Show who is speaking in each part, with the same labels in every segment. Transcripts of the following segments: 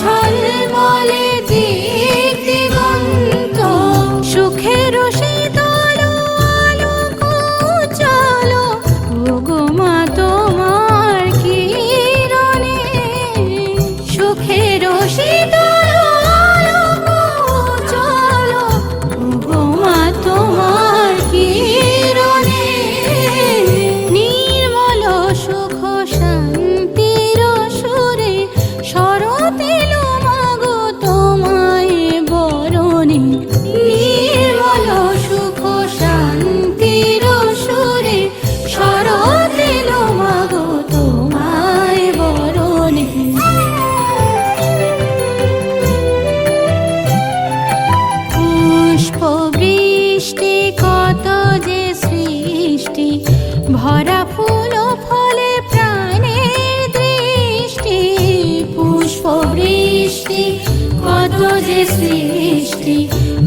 Speaker 1: ঝলমলে দিক দিগন্ত, সুখের শীতল আলোক উজ্জ্বল, ওগো মা তোমার কিরণে। সুখের শীতল আলোক উজ্জ্বল, ওগো মা তোমার কিরণে। নির্মল সুখ শান্তির সুরে শরৎ এলো মাগো তোমায় বরণে। নির্মল সুখ শান্তির সুরে শরৎ এলো মাগো তোমায় বরণে। পুষ্প বৃষ্টি কত যে সৃষ্টি, ভরা ফুল ফলে প্রাণের দৃষ্টি। পুষ্প বৃষ্টি কত যে সৃষ্টি,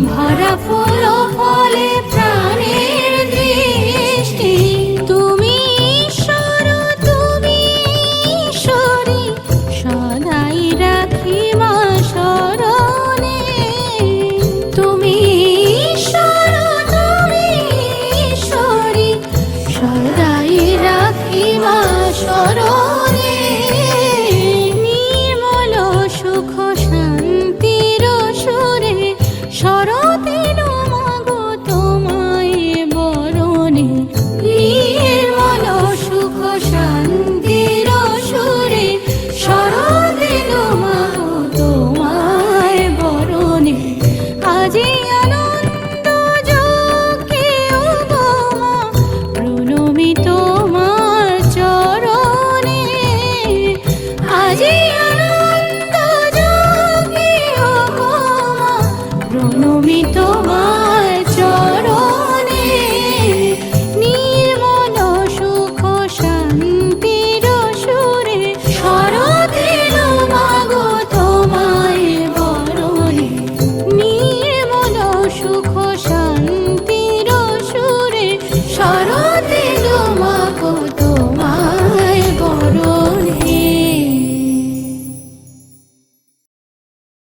Speaker 1: ভরা ফুল ফলে